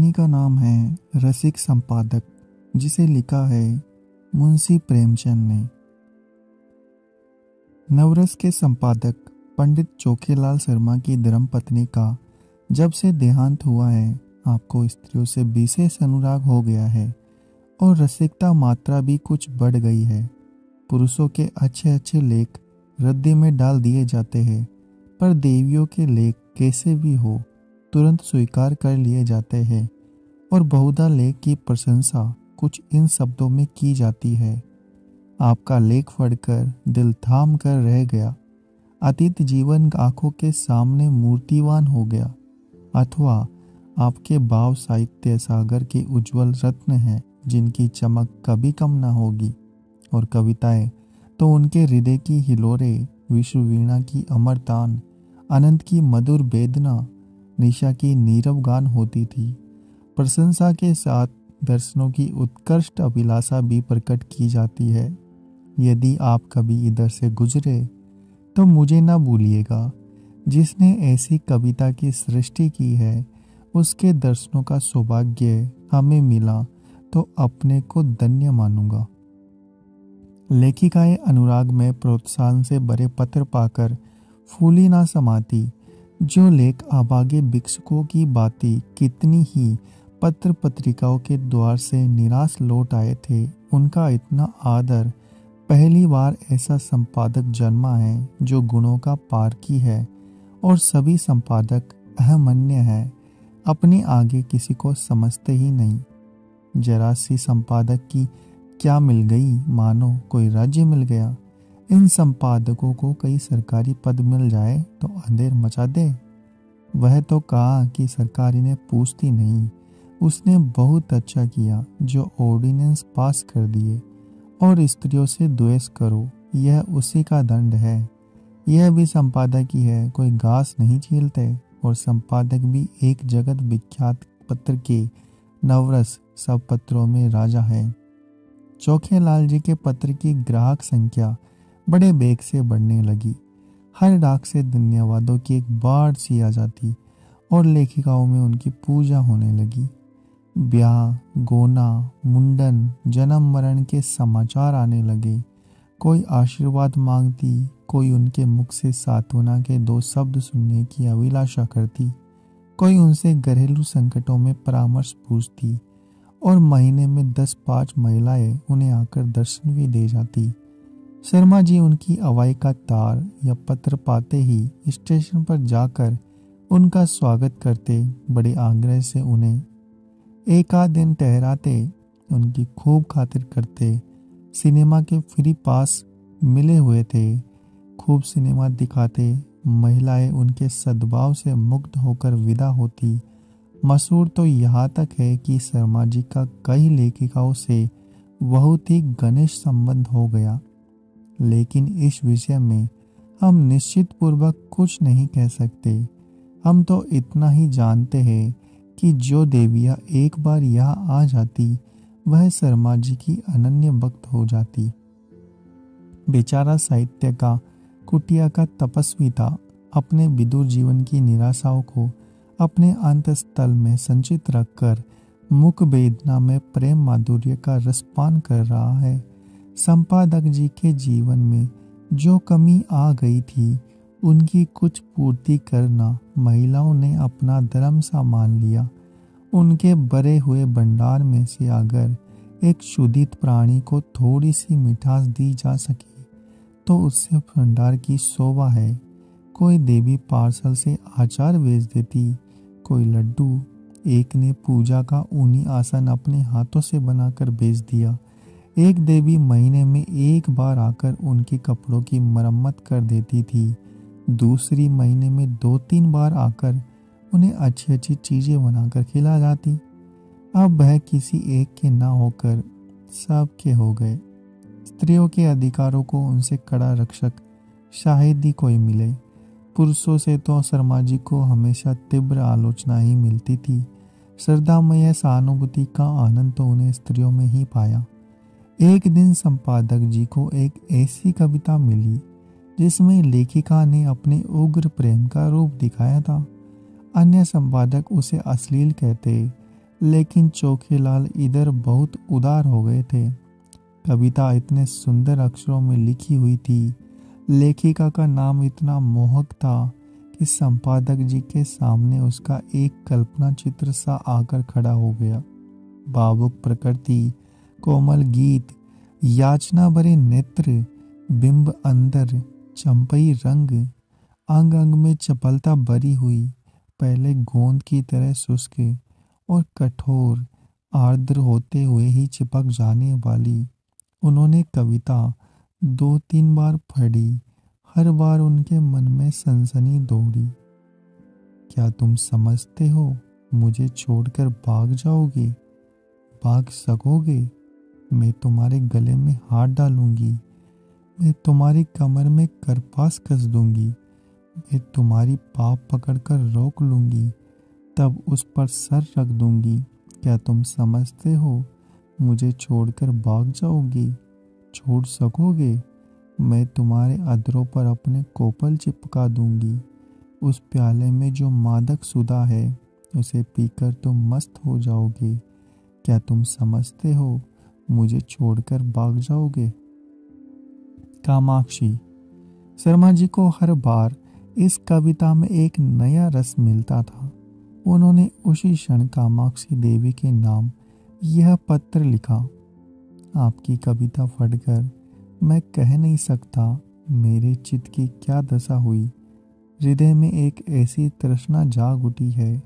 कहानी का नाम है रसिक संपादक, जिसे लिखा है मुंशी प्रेमचंद ने। नवरस के संपादक पंडित चोखेलाल शर्मा की धर्मपत्नी का जब से देहांत हुआ है, आपको स्त्रियों से विशेष अनुराग हो गया है और रसिकता मात्रा भी कुछ बढ़ गई है। पुरुषों के अच्छे अच्छे लेख रद्दी में डाल दिए जाते हैं, पर देवियों के लेख कैसे भी हो तुरंत स्वीकार कर लिए जाते हैं और बहुधा लेख की प्रशंसा कुछ इन शब्दों में की जाती है। आपका लेख पढ़कर दिल थाम कर रह गया, अतीत जीवन आंखों के सामने मूर्तिवान हो गया, अथवा आपके भाव साहित्य सागर के उज्जवल रत्न हैं जिनकी चमक कभी कम न होगी। और कविताएं तो उनके हृदय की हिलोरे, विश्व वीणा की अमर तान, अनंत की मधुर वेदना, निशा की नीरव गान होती थी। प्रशंसा के साथ दर्शनों की उत्कृष्ट अभिलाषा भी प्रकट की जाती है। यदि आप कभी इधर से गुजरे तो मुझे न भूलिएगा। जिसने ऐसी कविता की सृष्टि की है, उसके दर्शनों का सौभाग्य हमें मिला तो अपने को धन्य मानूंगा। लेखिकाएं अनुराग में प्रोत्साहन से भरे पत्र पाकर फूली ना समाती। जो लेख आभागे भिक्षुकों की बाती कितनी ही पत्र पत्रिकाओं के द्वार से निराश लौट आए थे, उनका इतना आदर पहली बार ऐसा संपादक जन्मा है जो गुणों का पारखी है। और सभी संपादक अहमन्य है, अपने आगे किसी को समझते ही नहीं। जरा सी संपादक की क्या मिल गई, मानो कोई राज्य मिल गया। इन संपादकों को कई सरकारी पद मिल जाए तो अंधेर मचा दे। वह तो कहा कि सरकार इन्हें पूछती नहीं। उसने बहुत अच्छा किया जो ऑर्डिनेंस पास कर दिए। और स्त्रियों से द्वेष करो, यह उसी का दंड है। यह भी संपादक ही है, कोई घास नहीं छीलते। और संपादक भी एक जगत विख्यात पत्र के नवरस सब पत्रों में राजा है। चोखेलाल जी के पत्र की ग्राहक संख्या बड़े बेग से बढ़ने लगी। हर डाक से धन्यवादों की एक बाढ़ सी आ जाती और लेखिकाओं में उनकी पूजा होने लगी। ब्याह, गोना, मुंडन, जन्म मरण के समाचार आने लगे। कोई आशीर्वाद मांगती, कोई उनके मुख से सांत्वना के 2 शब्द सुनने की अभिलाषा करती, कोई उनसे घरेलू संकटों में परामर्श पूछती और महीने में 10-5 महिलाएं उन्हें आकर दर्शन भी दे जाती। शर्मा जी उनकी अवाई का तार या पत्र पाते ही स्टेशन पर जाकर उनका स्वागत करते, बड़े आग्रह से उन्हें एक आध दिन ठहराते, उनकी खूब खातिर करते। सिनेमा के फ्री पास मिले हुए थे, खूब सिनेमा दिखाते। महिलाएं उनके सद्भाव से मुग्ध होकर विदा होती। मशहूर तो यहाँ तक है कि शर्मा जी का कई लेखिकाओं से बहुत ही घनिष्ठ संबंध हो गया। लेकिन इस विषय में हम निश्चित पूर्वक कुछ नहीं कह सकते। हम तो इतना ही जानते हैं कि जो देवियाँ एक बार यहाँ आ जाती, वह शर्मा जी की अनन्य भक्त हो जाती। बेचारा साहित्य का कुटिया का तपस्वी था, अपने विदुर जीवन की निराशाओं को अपने अंतस्थल में संचित रखकर मुख वेदना में प्रेम माधुर्य का रसपान कर रहा है। संपादक जी के जीवन में जो कमी आ गई थी, उनकी कुछ पूर्ति करना महिलाओं ने अपना धर्म सा मान लिया। उनके भरे हुए भंडार में से अगर एक शुद्धित प्राणी को थोड़ी सी मिठास दी जा सके तो उससे भंडार की शोभा है। कोई देवी पार्सल से आचार भेज देती, कोई लड्डू। एक ने पूजा का ऊनी आसन अपने हाथों से बनाकर भेज दिया। एक देवी महीने में एक बार आकर उनके कपड़ों की मरम्मत कर देती थी। दूसरी महीने में 2-3 बार आकर उन्हें अच्छी अच्छी चीज़ें बनाकर खिला जाती। अब वह किसी एक के ना होकर सब के हो गए। स्त्रियों के अधिकारों को उनसे कड़ा रक्षक शायद ही कोई मिले। पुरुषों से तो शर्मा जी को हमेशा तीव्र आलोचना ही मिलती थी। श्रद्धामय सहानुभूति का आनंद तो उन्हें स्त्रियों में ही पाया। एक दिन संपादक जी को एक ऐसी कविता मिली जिसमें लेखिका ने अपने उग्र प्रेम का रूप दिखाया था। अन्य संपादक उसे अश्लील कहते, लेकिन चोखेलाल इधर बहुत उदार हो गए थे। कविता इतने सुंदर अक्षरों में लिखी हुई थी, लेखिका का नाम इतना मोहक था कि संपादक जी के सामने उसका एक कल्पना चित्र सा आकर खड़ा हो गया। भावुक प्रकृति, कोमल गीत, याचना भरे नेत्र, बिंब अंदर, चंपई रंग, अंग अंग में चपलता भरी हुई, पहले गोंद की तरह शुष्क और कठोर, आर्द्र होते हुए ही चिपक जाने वाली। उन्होंने कविता 2-3 बार पढ़ी। हर बार उनके मन में सनसनी दौड़ी। क्या तुम समझते हो मुझे छोड़कर भाग जाओगे? भाग सकोगे? मैं तुम्हारे गले में हाथ डालूंगी, मैं तुम्हारी कमर में करपास कस दूंगी, मैं तुम्हारी पाँव पकड़कर रोक लूंगी, तब उस पर सर रख दूंगी। क्या तुम समझते हो मुझे छोड़कर भाग जाओगे? छोड़ सकोगे? मैं तुम्हारे अधरों पर अपने कोपल चिपका दूंगी। उस प्याले में जो मादक सुधा है उसे पीकर तुम मस्त हो जाओगे। क्या तुम समझते हो मुझे छोड़कर भाग जाओगे? कामाक्षी। शर्मा जी को हर बार इस कविता में एक नया रस मिलता था। उन्होंने उसी क्षण कामाक्षी देवी के नाम यह पत्र लिखा। आपकी कविता पढ़कर मैं कह नहीं सकता मेरे चित्त की क्या दशा हुई। हृदय में एक ऐसी तृष्णा जाग उठी है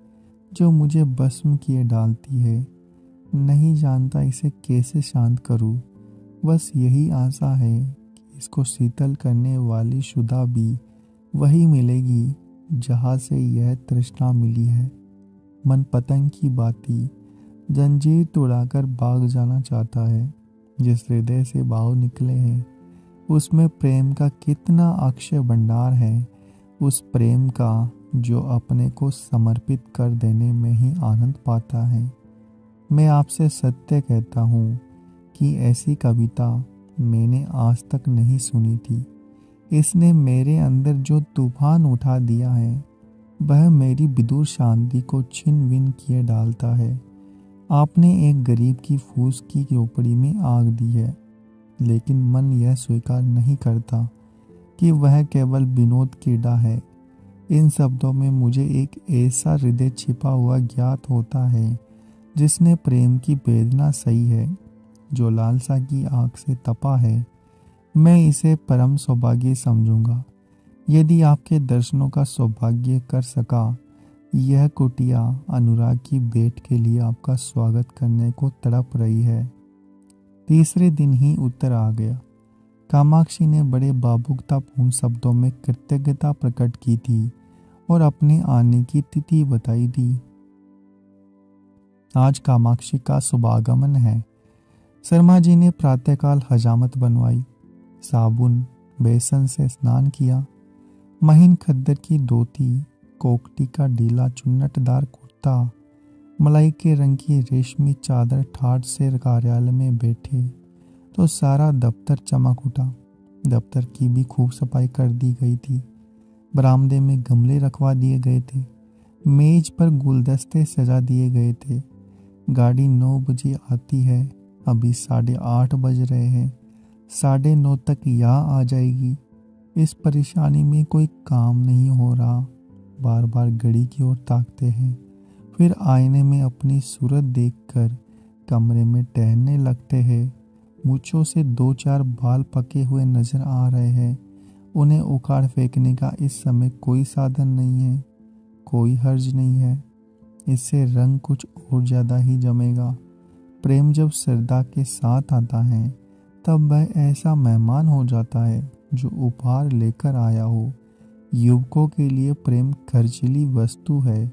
जो मुझे भस्म किए डालती है। नहीं जानता इसे कैसे शांत करूं। बस यही आशा है कि इसको शीतल करने वाली शुदा भी वही मिलेगी जहाँ से यह तृष्णा मिली है। मन पतंग की बाती जंजीर तोड़ाकर भाग जाना चाहता है। जिस हृदय से भाव निकले हैं उसमें प्रेम का कितना अक्षय भंडार है। उस प्रेम का जो अपने को समर्पित कर देने में ही आनंद पाता है। मैं आपसे सत्य कहता हूँ कि ऐसी कविता मैंने आज तक नहीं सुनी थी। इसने मेरे अंदर जो तूफान उठा दिया है वह मेरी विदुर शांति को छिन भिन किए डालता है। आपने एक गरीब की फूस की झोपड़ी में आग दी है, लेकिन मन यह स्वीकार नहीं करता कि वह केवल विनोद कीड़ा है। इन शब्दों में मुझे एक ऐसा हृदय छिपा हुआ ज्ञात होता है जिसने प्रेम की वेदना सही है, जो लालसा की आग से तपा है। मैं इसे परम सौभाग्य समझूंगा यदि आपके दर्शनों का सौभाग्य कर सका। यह कुटिया अनुराग की भेंट के लिए आपका स्वागत करने को तड़प रही है। तीसरे दिन ही उत्तर आ गया। कामाक्षी ने बड़े भावुकतापूर्ण शब्दों में कृतज्ञता प्रकट की थी और अपने आने की तिथि बताई थी। आज कामाक्षी का शुभागमन है। शर्मा जी ने प्रातःकाल हजामत बनवाई, साबुन बेसन से स्नान किया। महीन खद्दर की धोती, कोकटी का ढीला चुन्नटदार कुर्ता, मलाई के रंग की रेशमी चादर ठाठ से कार्यालय में बैठे तो सारा दफ्तर चमक उठा। दफ्तर की भी खूब सफाई कर दी गई थी। बरामदे में गमले रखवा दिए गए थे। मेज पर गुलदस्ते सजा दिए गए थे। गाड़ी 9 बजे आती है, अभी 8:30 बज रहे हैं। 9:30 तक यहाँ आ जाएगी। इस परेशानी में कोई काम नहीं हो रहा। बार बार घड़ी की ओर ताकते हैं, फिर आईने में अपनी सूरत देखकर कमरे में टहलने लगते हैं। मूंछों से 2-4 बाल पके हुए नजर आ रहे हैं। उन्हें उखाड़ फेंकने का इस समय कोई साधन नहीं है। कोई हर्ज नहीं है। इससे रंग कुछ और ज्यादा ही जमेगा। प्रेम जब श्रद्धा के साथ आता है तब वह ऐसा मेहमान हो जाता है जो उपहार लेकर आया हो। युवकों के लिए प्रेम खर्चीली वस्तु है,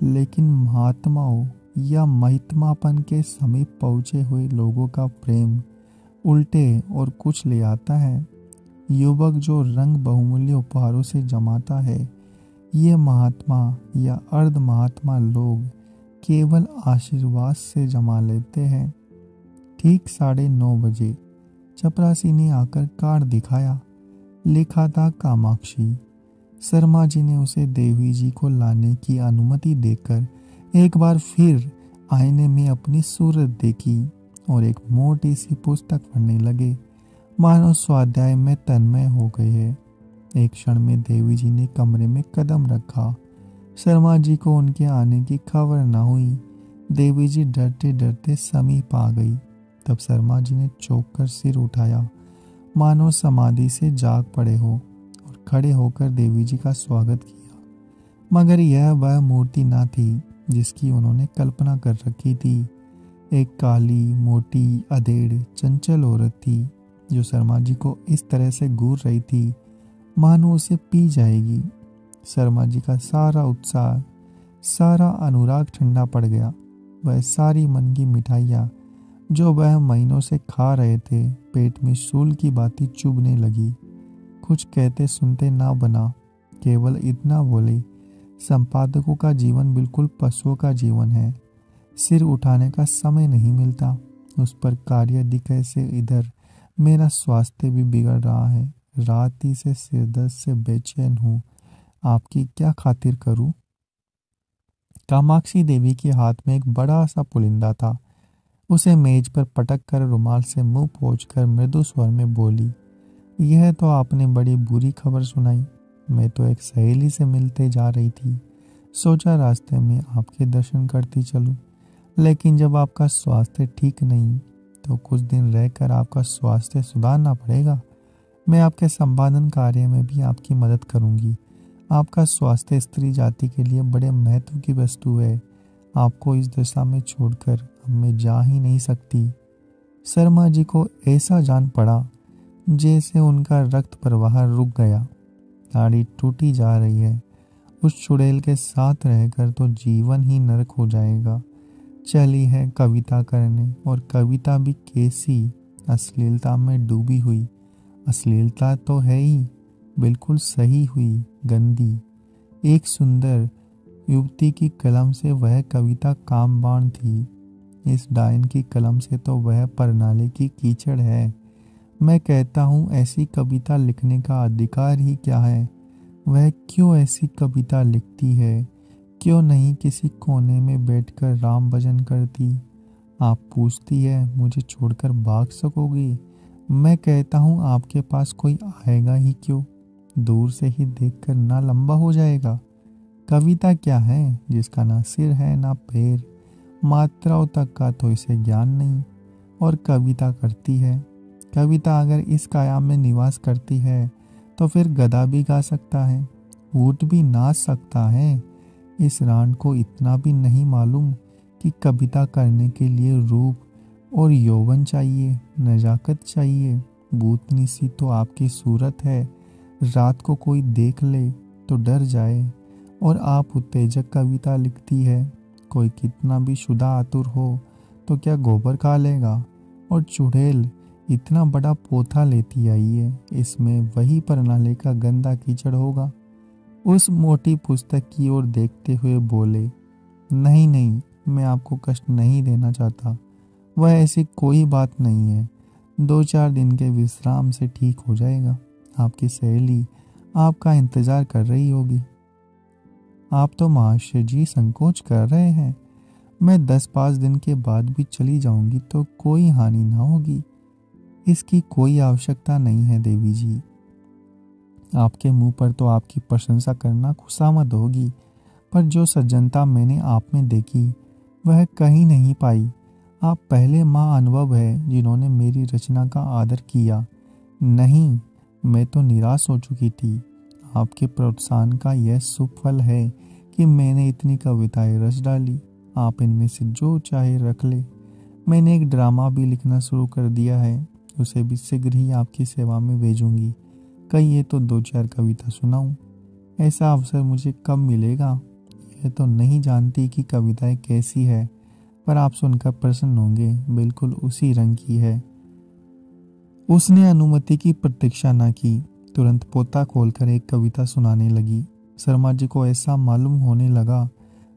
लेकिन महात्माओं या महित्मापन के समीप पहुंचे हुए लोगों का प्रेम उल्टे और कुछ ले आता है। युवक जो रंग बहुमूल्य उपहारों से जमाता है, ये महात्मा या अर्ध महात्मा लोग केवल आशीर्वाद से जमा लेते हैं। ठीक 9:30 बजे चपरासी ने आकर कार्ड दिखाया। लिखा था कामाक्षी। शर्मा जी ने उसे देवी जी को लाने की अनुमति देकर एक बार फिर आईने में अपनी सूरत देखी और एक मोटी सी पुस्तक पढ़ने लगे, मानो स्वाध्याय में तन्मय हो गए हैं। एक क्षण में देवी जी ने कमरे में कदम रखा। शर्मा जी को उनके आने की खबर न हुई। देवी जी डरते डरते समीप आ गई। तब शर्मा जी ने चौंक कर सिर उठाया, मानो समाधि से जाग पड़े हो, और खड़े होकर देवी जी का स्वागत किया। मगर यह वह मूर्ति न थी जिसकी उन्होंने कल्पना कर रखी थी। एक काली, मोटी, अधेड़, चंचल औरत थी जो शर्मा जी को इस तरह से घूर रही थी मानो उसे पी जाएगी। शर्मा जी का सारा उत्साह, सारा अनुराग ठंडा पड़ गया। वह सारी मन की मिठाइयाँ जो वह महीनों से खा रहे थे, पेट में शूल की बातें चुभने लगी। कुछ कहते सुनते ना बना, केवल इतना बोले, संपादकों का जीवन बिल्कुल पशुओं का जीवन है। सिर उठाने का समय नहीं मिलता। उस पर कार्य दिखे से इधर मेरा स्वास्थ्य भी बिगड़ रहा है। रात ही से सिर दर्द से बेचैन हूँ। आपकी क्या खातिर करूँ? कामाक्षी देवी के हाथ में एक बड़ा सा पुलिंदा था। उसे मेज पर पटक कर रुमाल से मुंह पोंछकर मृदु स्वर में बोली, यह तो आपने बड़ी बुरी खबर सुनाई। मैं तो एक सहेली से मिलते जा रही थी, सोचा रास्ते में आपके दर्शन करती चलूं। लेकिन जब आपका स्वास्थ्य ठीक नहीं तो कुछ दिन रहकर आपका स्वास्थ्य सुधारना पड़ेगा। मैं आपके संपादन कार्य में भी आपकी मदद करूंगी। आपका स्वास्थ्य स्त्री जाति के लिए बड़े महत्व की वस्तु है। आपको इस दशा में छोड़कर मैं जा ही नहीं सकती। शर्मा जी को ऐसा जान पड़ा जैसे उनका रक्त प्रवाह रुक गया। दाढ़ी टूटी जा रही है। उस चुड़ैल के साथ रहकर तो जीवन ही नरक हो जाएगा। चली है कविता करने, और कविता भी कैसी, अश्लीलता में डूबी हुई। अश्लीलता तो है ही, बिल्कुल सही हुई, गंदी। एक सुंदर युवती की कलम से वह कविता कामबाण थी। इस डायन की कलम से तो वह प्रणाली की कीचड़ है। मैं कहता हूँ ऐसी कविता लिखने का अधिकार ही क्या है? वह क्यों ऐसी कविता लिखती है? क्यों नहीं किसी कोने में बैठकर राम भजन करती? आप पूछती है मुझे छोड़कर भाग सकोगी? मैं कहता हूँ आपके पास कोई आएगा ही क्यों? दूर से ही देखकर ना लंबा हो जाएगा। कविता क्या है जिसका ना सिर है ना पैर, मात्राओं तक का तो इसे ज्ञान नहीं, और कविता करती है। कविता अगर इस काया में निवास करती है तो फिर गधा भी गा सकता है, ऊंट भी नाच सकता है। इस रान को इतना भी नहीं मालूम कि कविता करने के लिए रूप और यौवन चाहिए, नजाकत चाहिए। भूतनी सी तो आपकी सूरत है। रात को कोई देख ले तो डर जाए, और आप उत्तेजक कविता लिखती है। कोई कितना भी शुदा आतुर हो तो क्या गोबर खा लेगा? और चुड़ैल इतना बड़ा पोथा लेती आई है, इसमें वही प्रणाली का गंदा कीचड़ होगा। उस मोटी पुस्तक की ओर देखते हुए बोले, नहीं नहीं, मैं आपको कष्ट नहीं देना चाहता। वह ऐसी कोई बात नहीं है। 2-4 दिन के विश्राम से ठीक हो जाएगा। आपकी सहेली आपका इंतजार कर रही होगी। आप तो महाशय जी संकोच कर रहे हैं। मैं 10-5 दिन के बाद भी चली जाऊंगी तो कोई हानि ना होगी। इसकी कोई आवश्यकता नहीं है देवी जी। आपके मुंह पर तो आपकी प्रशंसा करना खुशामद होगी, पर जो सज्जनता मैंने आप में देखी वह कहीं नहीं पाई। आप पहले माँ अनुभव है जिन्होंने मेरी रचना का आदर किया। नहीं, मैं तो निराश हो चुकी थी। आपके प्रोत्साहन का यह शुभ फल है कि मैंने इतनी कविताएं रच डाली। आप इनमें से जो चाहे रख ले। मैंने एक ड्रामा भी लिखना शुरू कर दिया है, उसे भी शीघ्र ही आपकी सेवा में भेजूंगी। कहिए तो 2-4 कविता सुनाऊं। ऐसा अवसर मुझे कब मिलेगा? यह तो नहीं जानती कि कविताएं कैसी है, पर आप सुनकर प्रसन्न होंगे। बिल्कुल उसी रंग की है। उसने अनुमति की प्रतीक्षा न की, तुरंत पोता खोलकर एक कविता सुनाने लगी। शर्मा जी को ऐसा मालूम होने लगा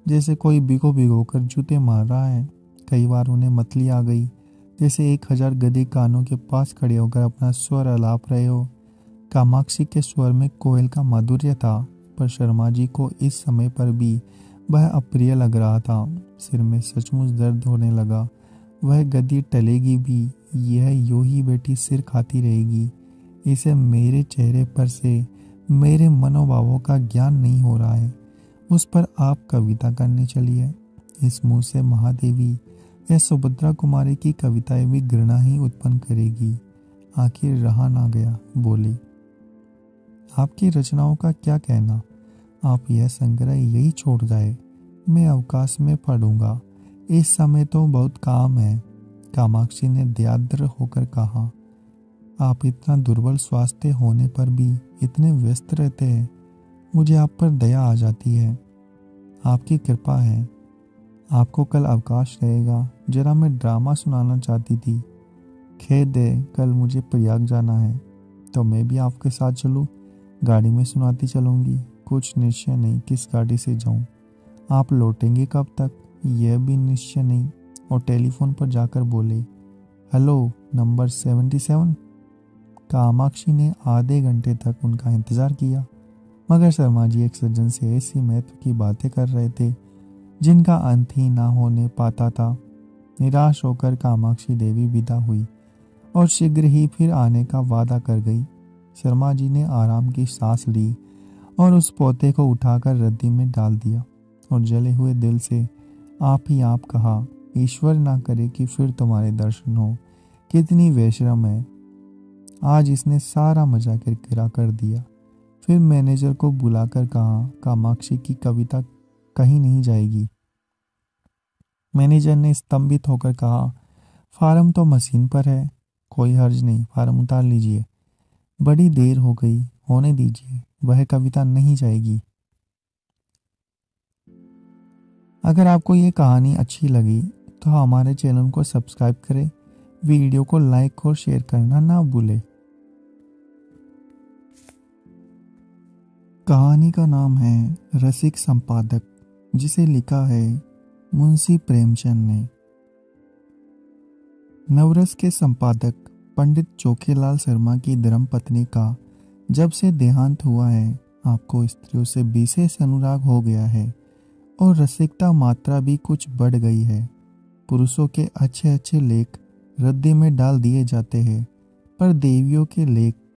जैसे कोई भिगो कर जूते मार रहा है। कई बार उन्हें मतली आ गई, जैसे 1000 गधे कानों के पास खड़े होकर अपना स्वर अलाप रहे हो। कामाक्षी के स्वर में कोयल का माधुर्य था, पर शर्मा जी को इस समय पर भी वह अप्रिय लग रहा था। सिर में सचमुच दर्द होने लगा। वह गद्दी टलेगी भी, यह यूं ही बेटी सिर खाती रहेगी। इसे मेरे चेहरे पर से मेरे मनोभावों का ज्ञान नहीं हो रहा है। उस पर आप कविता करने चलिए। इस मुंह से महादेवी या सुभद्रा कुमारी की कविताएं भी घृणा ही उत्पन्न करेगी। आखिर रहा ना गया, बोली, आपकी रचनाओं का क्या कहना? आप यह संग्रह यही छोड़ जाए, मैं अवकाश में पढ़ूंगा। इस समय तो बहुत काम है। कामाक्षी ने दयाद्र होकर कहा, आप इतना दुर्बल स्वास्थ्य होने पर भी इतने व्यस्त रहते हैं, मुझे आप पर दया आ जाती है। आपकी कृपा है। आपको कल अवकाश रहेगा, जरा मैं ड्रामा सुनाना चाहती थी। खेद है, कल मुझे प्रयाग जाना है, तो मैं भी आपके साथ चलूं? गाड़ी में सुनाती चलूंगी। कुछ निश्चय नहीं किस गाड़ी से जाऊं। आप लौटेंगे कब तक, यह भी निश्चय नहीं। और टेलीफोन पर जाकर बोले, हेलो, नंबर 77। कामाक्षी ने आधे घंटे तक उनका इंतजार किया, मगर शर्मा जी एक सज्जन से ऐसी महत्व की बातें कर रहे थे जिनका अंत ही ना होने पाता था। निराश होकर कामाक्षी देवी विदा हुई और शीघ्र ही फिर आने का वादा कर गई। शर्मा जी ने आराम की सांस ली और उस पोते को उठाकर रद्दी में डाल दिया और जले हुए दिल से आप ही आप कहा, ईश्वर ना करे कि फिर तुम्हारे दर्शन हो। कितनी बेशरम है। आज इसने सारा मजा किरकिरा कर दिया। फिर मैनेजर को बुलाकर कहा, कामाक्षी की कविता कहीं नहीं जाएगी। मैनेजर ने स्तंभित होकर कहा, फार्म तो मशीन पर है, कोई हर्ज नहीं, फार्म उतार लीजिए। बड़ी देर हो गई, होने दीजिए, वह कविता नहीं जाएगी। अगर आपको ये कहानी अच्छी लगी तो हमारे चैनल को सब्सक्राइब करें, वीडियो को लाइक और शेयर करना ना भूलें। कहानी का नाम है रसिक संपादक, जिसे लिखा है मुंशी प्रेमचंद ने। नवरस के संपादक पंडित चोखेलाल शर्मा की धर्मपत्नी का जब से देहांत हुआ है, आपको स्त्रियों से विशेष अनुराग हो गया है और रसिकता मात्रा भी कुछ बढ़ गई है। पुरुषों के अच्छे अच्छे लेख रद्दी में डाल दिए जाते हैं, पर देवियों के लेख